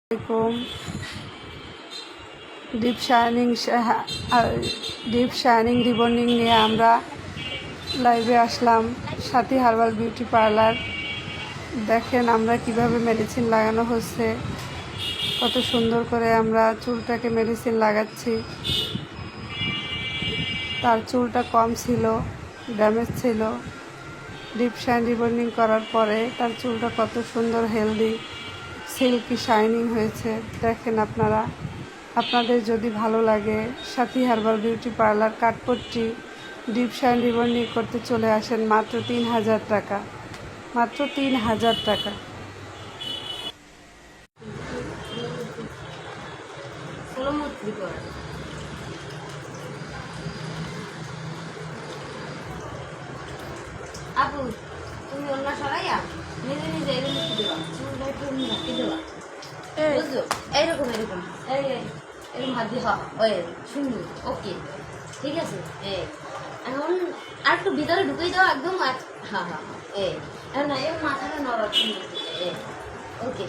আসসালামাইকুম। Deep shining rebonding নিয়ে আমরা লাইভে আসলাম। সাথী হার্বাল বিউটি পার্লার। দেখেন আমরা কিভাবে মেডিসিন লাগানো হচ্ছে, কত সুন্দর করে আমরা চুলটাকে মেডিসিন লাগাচ্ছি। তার চুলটা কম ছিল, ড্যামেজ ছিল। ডিপ শাইন রিবন্ডিং করার পরে তার চুলটা কত সুন্দর হেলদি সিল্কি শাইনিং হয়েছে। দেখেন আপনাদের যদি ভালো লাগে সাথী herbal beauty parlour Kathpatti deep shine rebonding করতে চলে আসেন। মাত্র ৩,০০০ টাকা, মাত্র ৩,০০০ টাকা। আপু তুমি অন্য সরাইয়া নিজে নিজে এরকম লিখে দেবা, চুলটা একটু ঢাকি দেবা, বুঝছো? এইরকম এরকম এরকম হাত দিয়ে ওই সুন্দর, ওকে ঠিক আছে। এখন আর একটু ভিতরে ঢুকিয়ে দাও একদম। হ্যাঁ হ্যাঁ হ্যাঁ, এখন না এর মাথাটা নরম, ওকে।